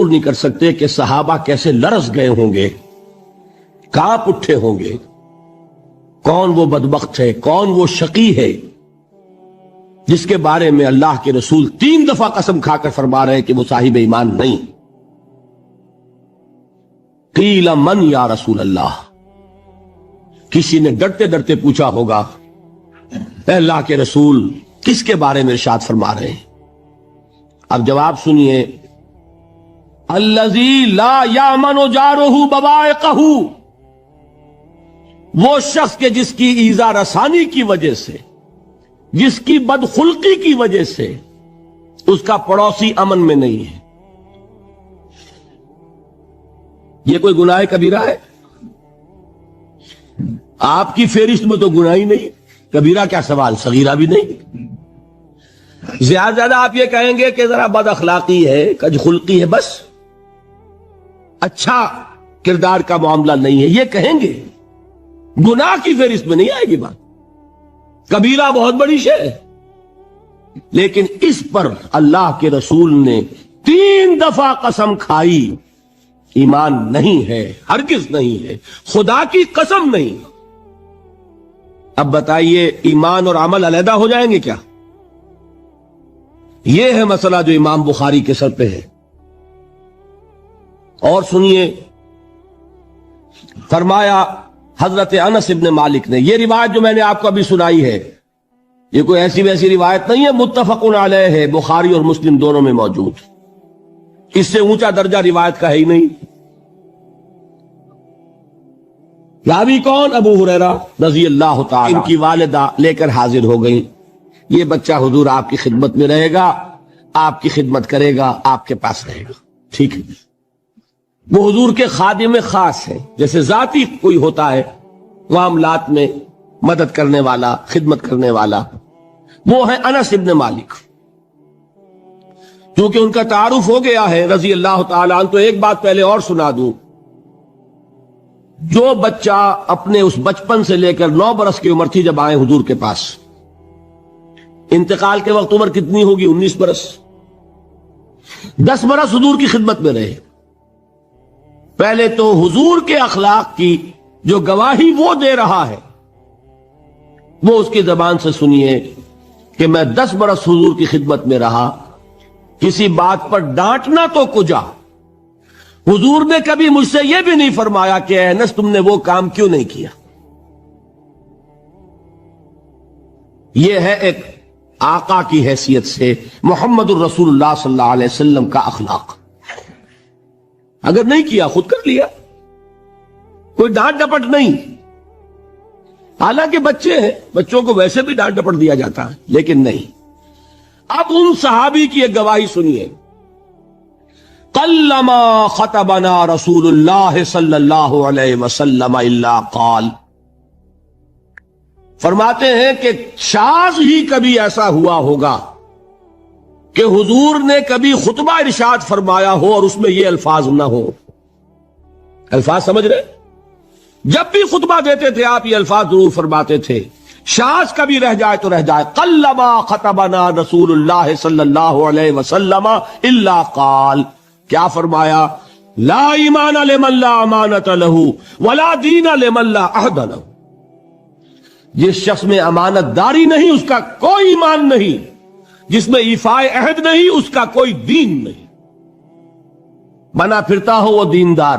نہیں کر سکتے کہ صحابہ کیسے لرز گئے ہوں گے، کانپ اٹھے ہوں گے، کون وہ بدبخت ہے، کون وہ شقی ہے جس کے بارے میں اللہ کے رسول 3 دفعہ قسم کھا کر فرما رہے ہیں کہ وہ صاحب ایمان نہیں۔ قیل من یا رسول اللہ، کسی نے ڈرتے ڈرتے پوچھا ہوگا اے اللہ کے رسول کس کے بارے میں ارشاد فرما رہے ہیں؟ اب جواب سنیے، الذی لا یامن جارہ بوائقہ، وہ شخص کے جس کی ایذا رسانی کی وجہ سے، جس کی بدخلقی کی وجہ سے اس کا پڑوسی امن میں نہیں ہے۔ یہ کوئی گناہ کبیرہ ہے؟ آپ کی فہرست میں تو گناہ ہی نہیں، کبیرہ کیا سوال، صغیرہ بھی نہیں۔ زیادہ زیادہ آپ یہ کہیں گے کہ ذرا بد اخلاقی ہے، کج خلقی ہے، بس اچھا کردار کا معاملہ نہیں ہے، یہ کہیں گے، گناہ کی فہرست میں نہیں آئے گی بات۔ کبیرہ بہت بڑی شے ہے، لیکن اس پر اللہ کے رسول نے 3 دفعہ قسم کھائی، ایمان نہیں ہے، ہرگز نہیں ہے، خدا کی قسم نہیں۔ اب بتائیے ایمان اور عمل علیحدہ ہو جائیں گے کیا؟ یہ ہے مسئلہ جو امام بخاری کے سر پہ ہے۔ اور سنیے، فرمایا حضرت انس ابن مالک نے، یہ روایت جو میں نے آپ کو ابھی سنائی ہے یہ کوئی ایسی ویسی روایت نہیں ہے، متفق علیہ ہے، بخاری اور مسلم دونوں میں موجود، اس سے اونچا درجہ روایت کا ہے ہی نہیں۔ راوی کون؟ ابو ہریرہ رضی اللہ تعالی، ان کی والدہ لے کر حاضر ہو گئیں، یہ بچہ حضور آپ کی خدمت میں رہے گا، آپ کی خدمت کرے گا، آپ کے پاس رہے گا، ٹھیک ہے۔ وہ حضور کے خادم خاص ہے، جیسے ذاتی کوئی ہوتا ہے معاملات میں مدد کرنے والا، خدمت کرنے والا، وہ ہے انس ابن مالک۔ کیونکہ ان کا تعارف ہو گیا ہے رضی اللہ تعالیٰ عنہ، تو ایک بات پہلے اور سنا دوں، جو بچہ اپنے اس بچپن سے لے کر 9 برس کی عمر تھی جب آئے حضور کے پاس، انتقال کے وقت عمر کتنی ہوگی؟ 19 برس، 10 برس حضور کی خدمت میں رہے۔ پہلے تو حضور کے اخلاق کی جو گواہی وہ دے رہا ہے وہ اس کی زبان سے سنیے کہ میں 10 برس حضور کی خدمت میں رہا، کسی بات پر ڈانٹنا تو کجا، حضور نے کبھی مجھ سے یہ بھی نہیں فرمایا کہ اے انس تم نے وہ کام کیوں نہیں کیا۔ یہ ہے ایک آقا کی حیثیت سے محمد الرسول اللہ صلی اللہ علیہ وسلم کا اخلاق۔ اگر نہیں کیا خود کر لیا، کوئی ڈانٹ ڈپٹ نہیں۔ حالانکہ بچے ہیں، بچوں کو ویسے بھی ڈانٹ ڈپٹ دیا جاتا ہے، لیکن نہیں۔ اب ان صحابی کی ایک گواہی سنیے، قلما خطبنا رسول اللہ صلی اللہ علیہ وسلم الا قال، فرماتے ہیں کہ شاذ ہی کبھی ایسا ہوا ہوگا کہ حضور نے کبھی خطبہ ارشاد فرمایا ہو اور اس میں یہ الفاظ نہ ہو۔ الفاظ سمجھ رہے؟ جب بھی خطبہ دیتے تھے آپ یہ الفاظ ضرور فرماتے تھے، شاذ کبھی رہ جائے تو رہ جائے، قلما خطبنا رسول اللہ صلی اللہ علیہ وسلم الا قال، کیا فرمایا؟ لا ایمان لمن لا امانت لہ ولا دین لمن لا عہد لہ، جس شخص میں امانت داری نہیں اس کا کوئی ایمان نہیں، جس میں ایفاء عہد نہیں اس کا کوئی دین نہیں۔ بنا پھرتا ہو وہ دیندار،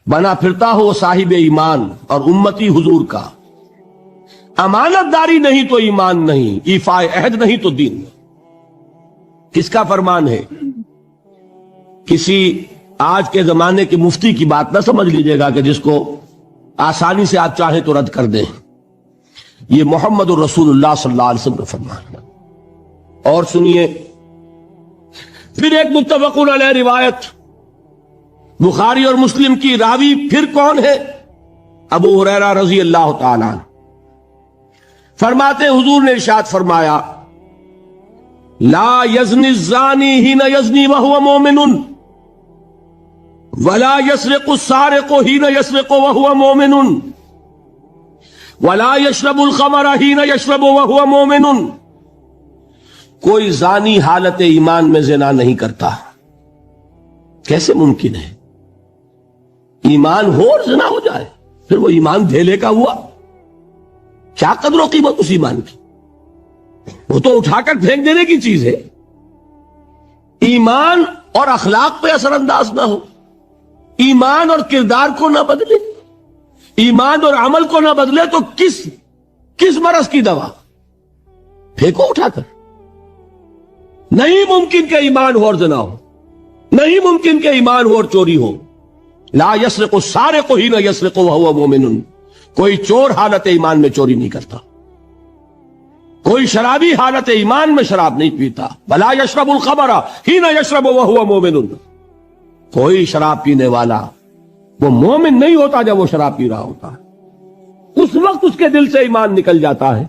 بنا پھرتا ہو وہ صاحب ایمان اور امتی حضور کا، امانت داری نہیں تو ایمان نہیں، ایفاء عہد نہیں تو دین نہیں۔ کس کا فرمان ہے؟ کسی آج کے زمانے کے مفتی کی بات نہ سمجھ لیجئے گا کہ جس کو آسانی سے آپ چاہیں تو رد کر دیں، یہ محمد الرسول اللہ صلی اللہ علیہ وسلم کا فرمان ہے۔ اور سنیے پھر ایک متفق علیہ روایت بخاری اور مسلم کی، راوی پھر کون ہے؟ ابو ہریرہ رضی اللہ تعالیٰ عنہ، فرماتے حضور نے ارشاد فرمایا لا یزنی الزانی حین یزنی وہو مومن ولا یسرق السارق حین یسرق وہو مومن ولا یشرب الخمر حین یشرب وہو مومن، کوئی زانی حالت ایمان میں زنا نہیں کرتا، کیسے ممکن ہے؟ ایمان ہو اور زنا ہو جائے، پھر وہ ایمان دھیلے کا ہوا؟ کیا قدر و قیمت اس ایمان کی؟ وہ تو اٹھا کر پھینک دینے کی چیز ہے۔ ایمان اور اخلاق پہ اثر انداز نہ ہو، ایمان اور کردار کو نہ بدلے، ایمان اور عمل کو نہ بدلے تو کس مرض کی دوا؟ پھینکو اٹھا کر۔ نہیں ممکن کہ ایمان ہو اور زنا ہو، نہیں ممکن کہ ایمان ہو اور چوری ہو۔ لا یسرق السارق حین یسرق وہو مؤمن، کوئی چور حالت ایمان میں چوری نہیں کرتا، کوئی شرابی حالت ایمان میں شراب نہیں پیتا۔ ولا یشرب الخمر حین یشرب وہو مؤمن، کوئی شراب پینے والا وہ مومن نہیں ہوتا جب وہ شراب پی رہا ہوتا ہے، اس وقت اس کے دل سے ایمان نکل جاتا ہے۔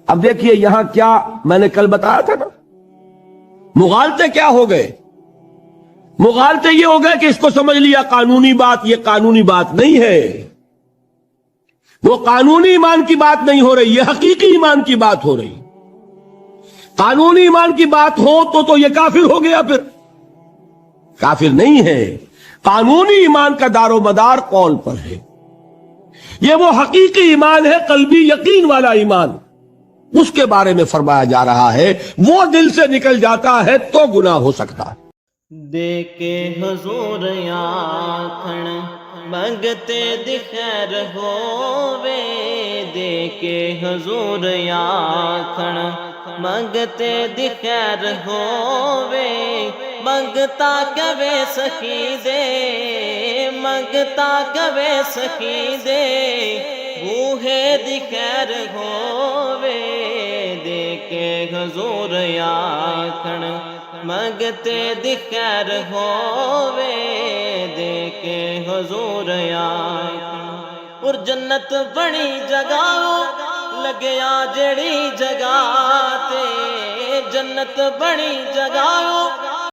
اب دیکھیے یہاں کیا میں نے کل بتایا تھا نا، مغالطے کیا ہو گئے؟ مغالطے یہ ہو گئے کہ اس کو سمجھ لیا قانونی بات، یہ قانونی بات نہیں ہے، وہ قانونی ایمان کی بات نہیں ہو رہی، یہ حقیقی ایمان کی بات ہو رہی۔ قانونی ایمان کی بات ہو تو یہ کافر ہو گیا، پھر کافر نہیں ہے۔ قانونی ایمان کا دار و مدار قول پر ہے، یہ وہ حقیقی ایمان ہے، قلبی یقین والا ایمان، اس کے بارے میں فرمایا جا رہا ہے وہ دل سے نکل جاتا ہے تو گناہ ہو سکتا ہے۔ دے کے حضور آکھن منگتے دی خیر ہووے، دے کے حضور آکھن منگتے دی خیر ہووے، منگتا کبے سخی دے، منگتا کبے سخی دے، بوہے دی خیر ہووے، دے کے حضور آکھن منگتے دی خیر ہووے، دے کے حضور آکھن۔ اور جنت بڑی جگہ لگیا جڑی جگہ تے، جنت بڑی جگہ